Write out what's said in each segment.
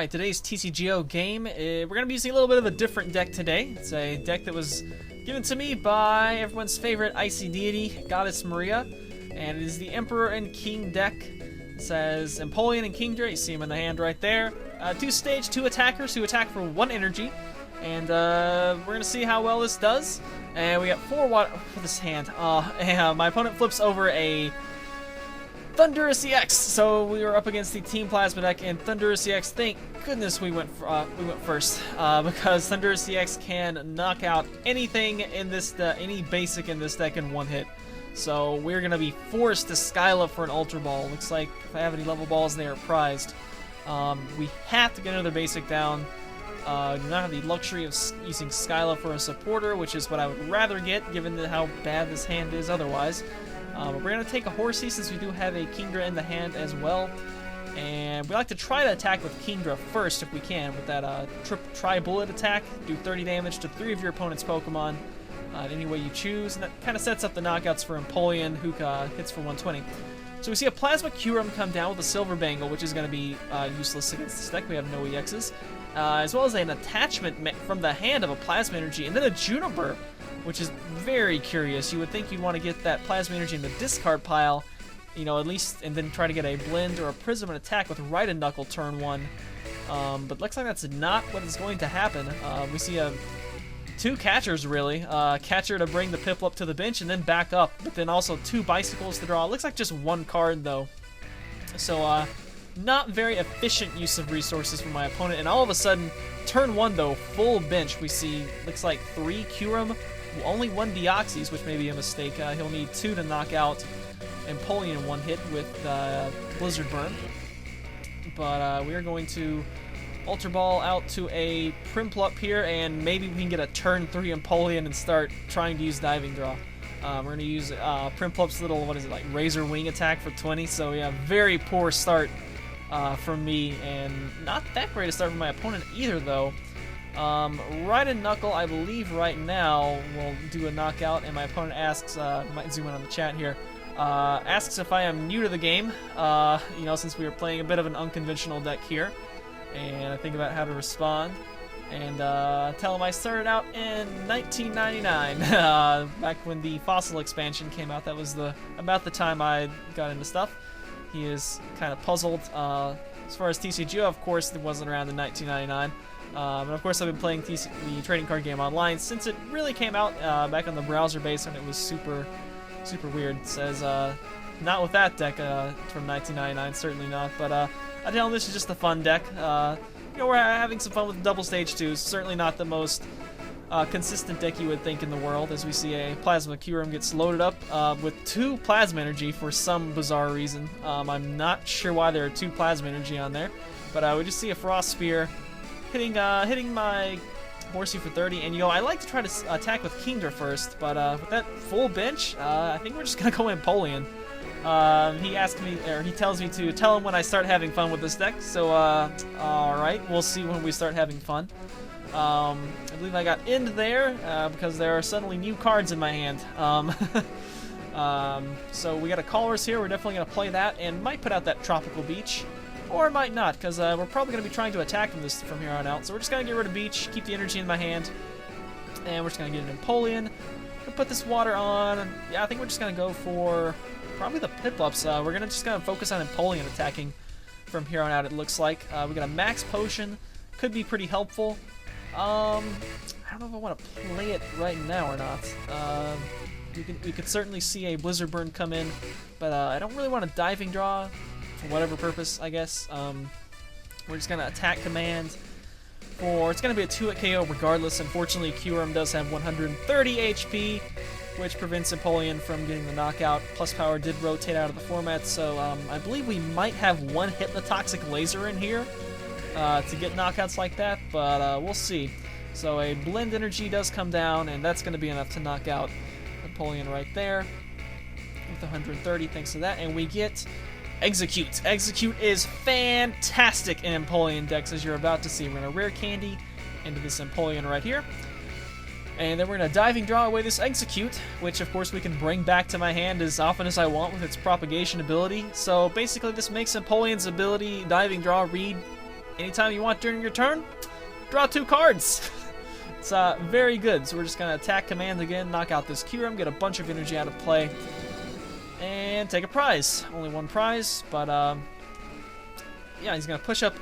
Alright, today's TCGO game, we're going to be using a little bit of a different deck today. It's a deck that was given to me by everyone's favorite icy deity, Goddess Maria. And it is the Emperor and King deck. It says Empoleon and Kingdra, you see them in the hand right there. Two stage, two attackers who attack for 1 energy. And we're going to see how well this does. And we got 4 water for this hand. And my opponent flips over a Thundurus EX, so we were up against the Team Plasma deck, and Thundurus EX, thank goodness we went first, because Thundurus EX can knock out anything in this, any basic in this deck in 1 hit. So we're gonna be forced to Skyla for an Ultra Ball. Looks like if I have any level balls, they are prized. We have to get another basic down. Do not have the luxury of using Skyla for a supporter, which is what I would rather get, given how bad this hand is otherwise. But we're going to take a Horsey since we do have a Kingdra in the hand as well. And we like to try to attack with Kingdra first if we can, with that tri-bullet attack. Do 30 damage to 3 of your opponent's Pokemon any way you choose. And that kind of sets up the knockouts for Empoleon, who hits for 120. So we see a Plasma Kyurem come down with a Silver Bangle, which is going to be useless against this deck. We have no EXs. As well as an attachment from the hand of a Plasma Energy, and then a Juniper, which is very curious. You would think you'd want to get that Plasma Energy in the discard pile, you know, at least, and then try to get a Blend or a Prism and attack with Right and Knuckle turn 1. But looks like that's not what is going to happen. We see 2 catchers, really. Catcher to bring the Piplup to the bench and then back up, but then also 2 bicycles to draw. It looks like just 1 card, though. So, not very efficient use of resources for my opponent. And all of a sudden, turn 1, though, full bench. We see, looks like 3 Kyurem, only 1 Deoxys, which may be a mistake. He'll need 2 to knock out Empoleon in 1 hit with Blizzard Burn. But we are going to Ultra Ball out to a Primplup here, and maybe we can get a turn 3 Empoleon and start trying to use Diving Draw. We're going to use Primplup's little, what is it, like Razor Wing attack for 20, so yeah, very poor start from me, and not that great a start from my opponent either, though. Right and Knuckle, I believe right now, will do a knockout, and my opponent asks, might zoom in on the chat here, asks if I am new to the game, you know, since we were playing a bit of an unconventional deck here, and I think about how to respond, and tell him I started out in 1999, back when the Fossil expansion came out. That was about the time I got into stuff. He is kind of puzzled. As far as TCGO, of course, it wasn't around in 1999. And of course, I've been playing the trading card game online since it really came out back on the browser base, and it was super weird. It says, not with that deck from 1999, certainly not. But I tell him this is just a fun deck. You know, we're having some fun with double stage 2. Certainly not the most consistent deck you would think in the world, as we see a Plasma Kyurem gets loaded up with 2 Plasma Energy for some bizarre reason. I'm not sure why there are 2 Plasma Energy on there, but we just see a Frost Spear hitting my Horsey for 30, and you know, I like to try to attack with Kingdra first, but with that full bench, I think we're just gonna go Empoleon. He asked me, or he tells me to tell him when I start having fun with this deck, so alright, we'll see when we start having fun. I believe I got End there, because there are suddenly new cards in my hand. So we got a Colress here, we're definitely going to play that, and might put out that Tropical Beach, or might not, because we're probably going to be trying to attack from here on out. So we're just going to get rid of Beach, keep the energy in my hand, and we're just going to get an Empoleon. We'll put this water on. Yeah, I think we're just going to go for probably the Piplups. We're just going to focus on Empoleon attacking from here on out, it looks like. We got a Max Potion, could be pretty helpful. I don't know if I want to play it right now or not. We could certainly see a Blizzard Burn come in, but I don't really want a Diving Draw for whatever purpose, I guess. We're just going to attack command for, it's going to be a 2-hit KO regardless. Unfortunately, Kyurem does have 130 HP, which prevents Empoleon from getting the knockout. Plus Power did rotate out of the format, so I believe we might have 1 Hypnotoxic Laser in here to get knockouts like that, but we'll see. So a Blend Energy does come down, and that's going to be enough to knock out Empoleon right there with 130 thanks to that, and we get Execute. Execute is fantastic in Empoleon decks, as you're about to see. We're going to Rare Candy into this Empoleon right here, and then we're going to Diving Draw away this Execute, which of course we can bring back to my hand as often as I want with its Propagation ability. So basically this makes Empoleon's ability, Diving Draw, read anytime you want during your turn, draw 2 cards. It's very good. So we're just going to attack command again, knock out this kyurem, get a bunch of energy out of play, and take a prize. Only 1 prize, but yeah, he's going to push up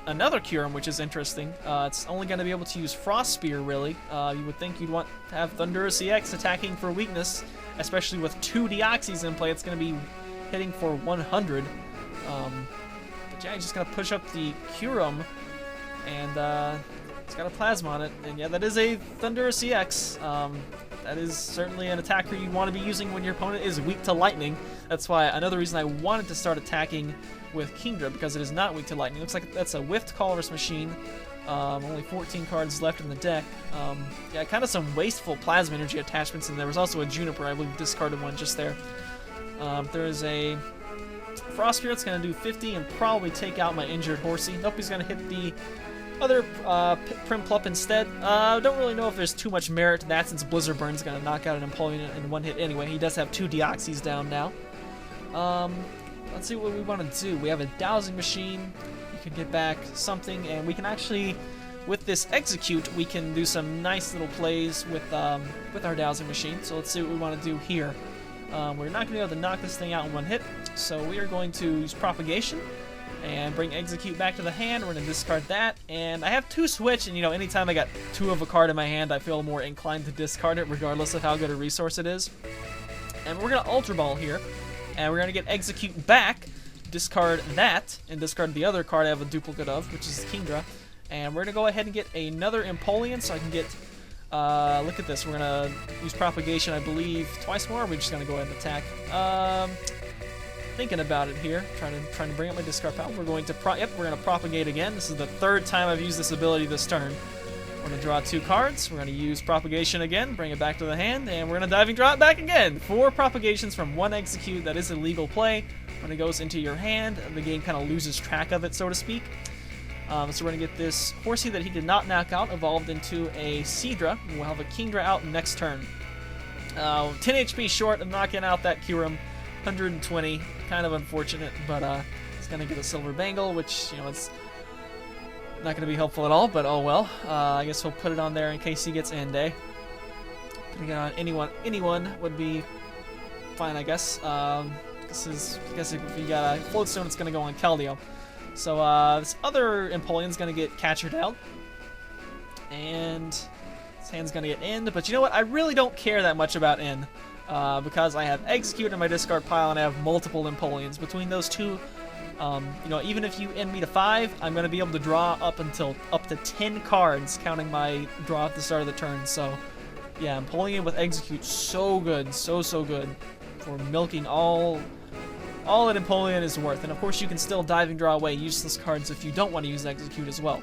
another kyurem, which is interesting. It's only going to be able to use Frost Spear, really. You would think you'd want to have Thundurus EX attacking for weakness, especially with 2 deoxys in play. It's going to be hitting for 100. But yeah, he's just going to push up the kyurem, and it's got a plasma on it, and yeah, that is a Thundurus EX. That is certainly an attacker you want to be using when your opponent is weak to lightning. That's why another reason I wanted to start attacking with Kingdra, because it is not weak to lightning. Looks like that's a Whiffed Colorless Machine. Only 14 cards left in the deck. Yeah, kind of some wasteful plasma energy attachments, and there was also a Juniper. I believe discarded one just there. There is a Frost Spirit's going to do 50 and probably take out my injured Horsey. Nope, he's going to hit the other Primplup instead. Don't really know if there's too much merit to that, since Blizzard Burn's going to knock out an Empoleon in 1 hit anyway. He does have 2 Deoxys down now. Let's see what we want to do. We have a Dowsing Machine. We can get back something, and we can actually, with this execute, we can do some nice little plays with our Dowsing Machine. So let's see what we want to do here. We're not going to be able to knock this thing out in 1 hit, so we are going to use Propagation and bring Execute back to the hand. We're going to discard that, and I have 2 switch, and you know, anytime I got 2 of a card in my hand, I feel more inclined to discard it, regardless of how good a resource it is. And we're going to Ultra Ball here, and we're going to get Execute back, discard that, and discard the other card I have a duplicate of, which is Kingdra. And we're going to go ahead and get another Empoleon, so I can get, look at this, we're going to use Propagation, I believe, twice more. We're just going to go ahead and attack. Thinking about it here, trying to bring up my discard pile. We're going to we're going to Propagate again. This is the 3rd time I've used this ability this turn. We're going to draw 2 cards. We're going to use Propagation again, bring it back to the hand, and we're going to Diving Draw it back again. 4 Propagations from 1 Execute. That is a legal play. When it goes into your hand, the game kind of loses track of it, so to speak. So we're going to get this Horsey that he did not knock out, evolved into a Seadra. We'll have a Kingdra out next turn. 10 HP short of knocking out that Kyurem. 120, kind of unfortunate, but it's going to get a Silver Bangle, which, you know, it's not going to be helpful at all, but oh well. I guess we'll put it on there in case he gets End Day. Putting it on anyone would be fine, I guess. I guess if you got a Floatstone, it's going to go on Keldeo. So this other Empoleon's going to get Captured out, and his hand's going to get End, but you know what? I really don't care that much about End. Because I have Execute in my discard pile and I have multiple Empoleons. Between those 2, you know, even if you end me to 5, I'm going to be able to draw up to 10 cards, counting my draw at the start of the turn. So, yeah, Empoleon with Execute, so good, so good for milking all that Empoleon is worth. And of course, you can still Diving Draw away useless cards if you don't want to use Execute as well.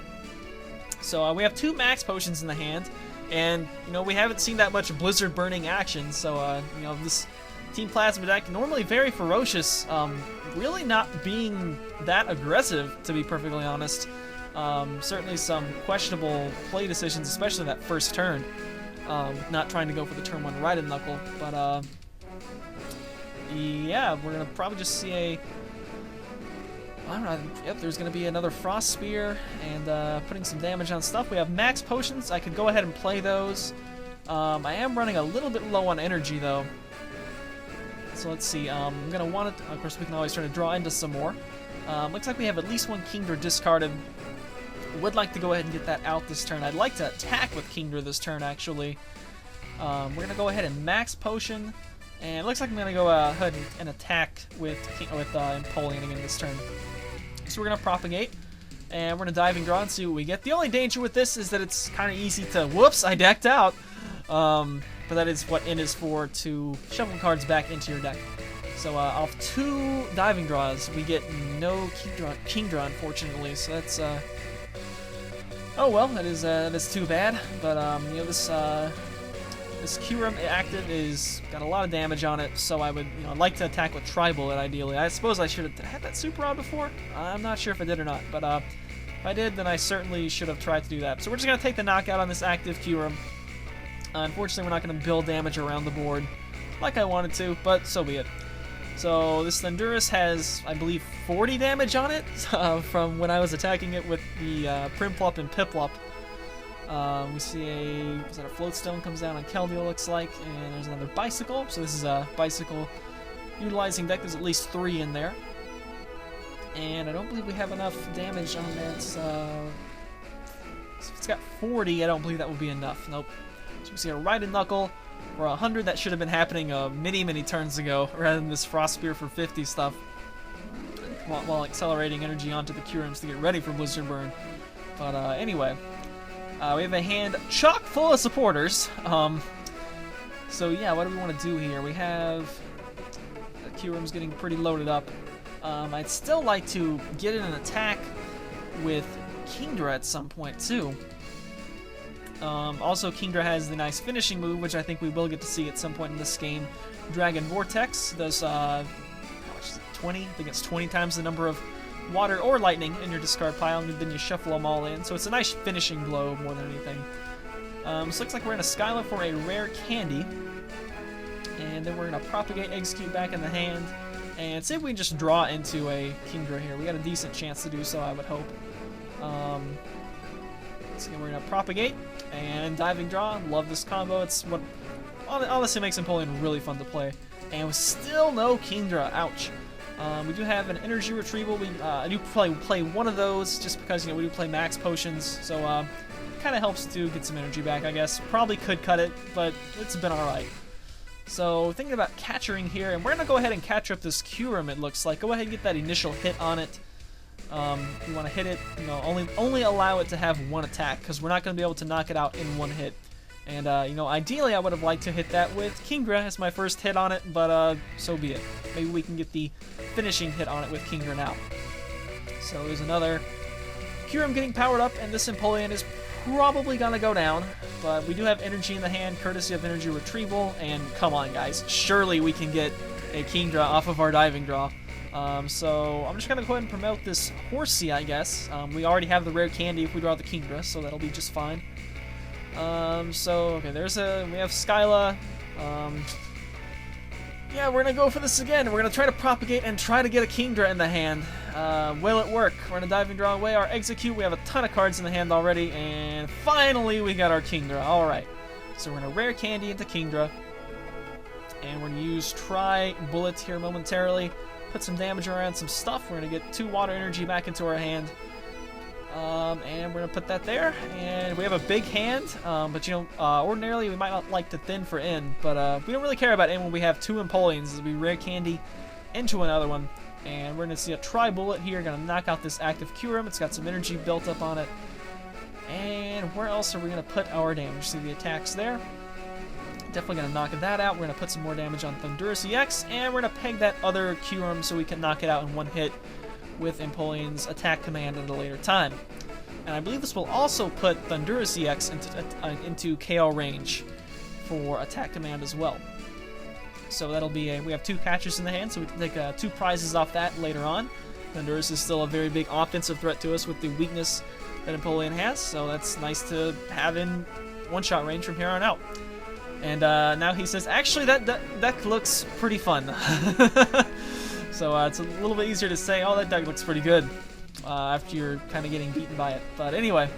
So we have 2 Max Potions in the hand. And, you know, we haven't seen that much Blizzard Burning action, so, you know, this Team Plasma deck, normally very ferocious, really not being that aggressive, to be perfectly honest. Certainly some questionable play decisions, especially that first turn. Not trying to go for the turn 1 Ride and Knuckle, but, yeah, we're going to probably just see a... I don't know, yep, there's going to be another Frost Spear and putting some damage on stuff. We have Max Potions. I could go ahead and play those. I am running a little bit low on energy, though. So let's see. I'm going to want it... Of course, we can always try to draw into some more. Looks like we have at least 1 Kingdra discarded. Would like to go ahead and get that out this turn. I'd like to attack with Kingdra this turn, actually. We're going to go ahead and Max Potion. And it looks like I'm going to go ahead and attack with Empoleon again this turn. So we're going to Propagate, and we're going to Diving Draw and see what we get. The only danger with this is that it's kind of easy to... Whoops, I decked out! But that is what N is for, to shuffle cards back into your deck. So off 2 Diving Draws, we get no Kingdra, unfortunately. So that's... oh well, that is too bad. But, you know, this Kyurem active is got a lot of damage on it, so I would, you know, like to attack with Tri-Bullet ideally. I suppose I should have had that Super Rod before. I'm not sure if I did or not, but if I did, then I certainly should have tried to do that. So we're just gonna take the knockout on this active Kyurem. Unfortunately, we're not gonna build damage around the board like I wanted to, but so be it. So this Thundurus has, I believe, 40 damage on it from when I was attacking it with the Primplop and Piplup. We see a float stone comes down on Keldeo, looks like, and there's another bicycle. So this is a bicycle utilizing deck. There's at least 3 in there. And I don't believe we have enough damage on that. So if it's got 40, I don't believe that will be enough. Nope. So we see a Ride Knuckle. For 100, that should have been happening many turns ago, rather than this Frost Spear for 50 stuff, while accelerating energy onto the Kyurems to get ready for Blizzard Burn. But anyway, we have a hand chock full of supporters. So yeah, what do we want to do here? We have the Kyurem's getting pretty loaded up. I'd still like to get in an attack with Kingdra at some point too. Also, Kingdra has the nice finishing move, which I think we will get to see at some point in this game. Dragon Vortex does, how much is it, 20? I think it's 20 times the number of water or lightning in your discard pile, and then you shuffle them all in. So it's a nice finishing blow more than anything. So it looks like we're in a Skyla for a rare candy. And then we're going to propagate Execute back in the hand. And see if we can just draw into a Kingdra here. We got a decent chance to do so, I would hope. So we're going to propagate and diving draw. Love this combo. It's what honestly makes Empoleon really fun to play. And with still no Kingdra. Ouch. We do have an energy retrieval. I do play one of those just because we do play max potions. So kind of helps to get some energy back, I guess. Probably could cut it, but it's been alright. So thinking about catchering here, and we're going to go ahead and catch up this Kyurem, it looks like. Go ahead and get that initial hit on it. You want to hit it, only allow it to have one attack, because we're not going to be able to knock it out in one hit. And, ideally I would have liked to hit that with Kingdra as my first hit on it, but, so be it. Maybe we can get the finishing hit on it with Kingdra now. So there's another Kyurem getting powered up, and this Empoleon is probably going to go down, but we do have energy in the hand, courtesy of energy retrieval, and come on, guys. Surely we can get a Kingdra off of our diving draw. So I'm just going to go ahead and promote this Horsey, I guess. We already have the rare candy if we draw the Kingdra, so that'll be just fine. Okay, we have Skyla. Yeah, we're going to go for this again. We're going to try to propagate and try to get a Kingdra in the hand. Will it work? We're going to diving draw away our execute. We have a ton of cards in the hand already, and finally we got our Kingdra. Alright, so we're going to rare candy into Kingdra, and we're going to use Try Bullet here momentarily. Put some damage around some stuff. We're going to get 2 water energy back into our hand. And we're going to put that there. And we have a big hand, but ordinarily we might not like to thin for in, but we don't really care about in when we have 2 Empoleons. It'll be rare candy into another one. And we're going to see a Tri Bullet here. Going to knock out this active Kyurem. It's got some energy built up on it. And where else are we going to put our damage? See the attacks there. Definitely going to knock that out. We're going to put some more damage on Thundurus EX, and we're going to peg that other Kyurem so we can knock it out in one hit with Empoleon's attack command at a later time. And I believe this will also put Thundurus EX into KO range for attack command as well. So that'll be we have 2 catchers in the hand, so we can take 2 prizes off that later on. Thundurus is still a very big offensive threat to us with the weakness that Empoleon has, so that's nice to have in one-shot range from here on out. And now he says, actually, that deck looks pretty fun. So it's a little bit easier to say, oh, that deck looks pretty good after you're kind of getting beaten by it. But anyway,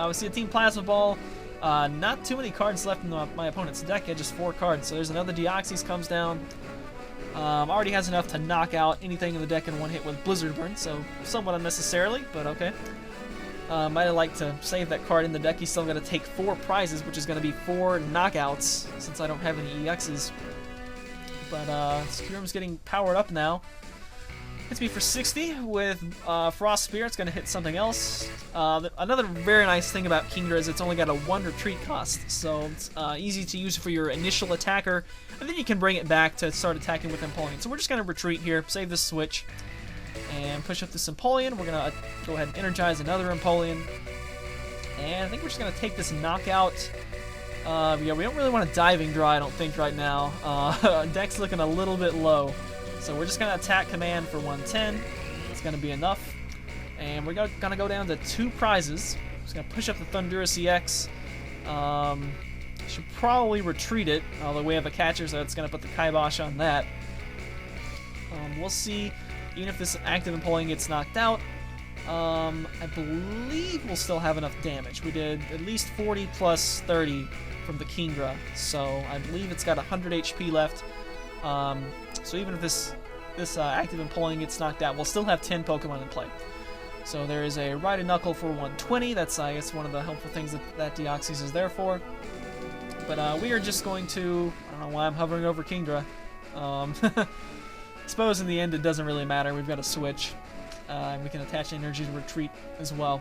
we see a Team Plasma Ball. Not too many cards left in my opponent's deck yet, just 4 cards. So there's another Deoxys comes down. Already has enough to knock out anything in the deck in one hit with Blizzard Burn, so somewhat unnecessarily, but okay. Might have liked to save that card in the deck. He's still going to take 4 prizes, which is going to be 4 knockouts, since I don't have any EXs. But Kyurem's getting powered up now. Hits me for 60 with Frost Spear. It's going to hit something else. Another very nice thing about Kingdra is it's only got a 1 retreat cost, so it's easy to use for your initial attacker, and then you can bring it back to start attacking with Empoleon. So we're just going to retreat here, save this switch, and push up this Empoleon. We're going to go ahead and energize another Empoleon. And I think we're just going to take this knockout. Yeah, we don't really want to diving draw, I don't think, right now. Deck's looking a little bit low. So we're just going to attack command for 110. It's going to be enough. And we're going to go down to 2 prizes. Just going to push up the Thundurus EX. Should probably retreat it, although we have a catcher, so it's going to put the kibosh on that. We'll see. Even if this active Empoleon gets knocked out, I believe we'll still have enough damage. We did at least 40 plus 30 from the Kingdra, so I believe it's got 100 HP left. So even if this active Empoleon gets knocked out, we'll still have 10 Pokemon in play. So there is a Ride and Knuckle for 120. That's, I guess, one of the helpful things that Deoxys is there for. But we are just going to... I don't know why I'm hovering over Kingdra. I suppose in the end it doesn't really matter. We've got a switch. And we can attach energy to retreat as well.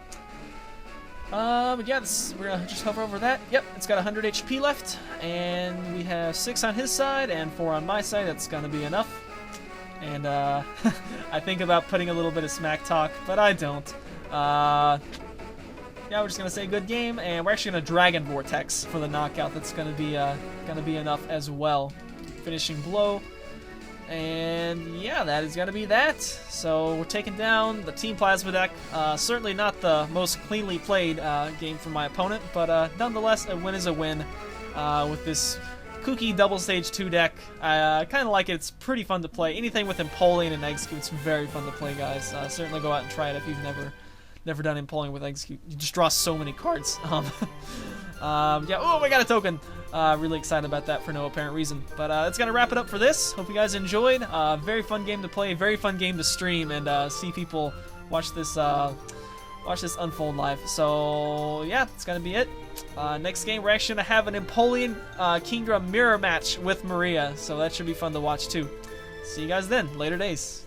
But yeah, we're going to just hover over that. Yep, it's got 100 HP left. And we have 6 on his side and 4 on my side. That's going to be enough. And I think about putting a little bit of smack talk, but I don't. Yeah, we're just gonna say good game, and we're actually gonna Dragon Vortex for the knockout. That's gonna be enough as well. Finishing blow, and yeah, that is gonna be that. So we're taking down the Team Plasma deck. Certainly not the most cleanly played game from my opponent, but nonetheless, a win is a win with this kooky double stage 2 deck. I kind of like it. It's pretty fun to play. Anything with Empoleon and Execute, it's very fun to play, guys. Certainly go out and try it if you've never done Empoleon with Execute. You just draw so many cards. Yeah. Oh, we got a token. Really excited about that for no apparent reason. But that's gonna wrap it up for this. Hope you guys enjoyed. Very fun game to play. Very fun game to stream and see people watch this unfold live. So yeah, that's gonna be it. Next game, we're actually gonna have an Empoleon Kingdra mirror match with Maria, so that should be fun to watch too. See you guys then. Later days.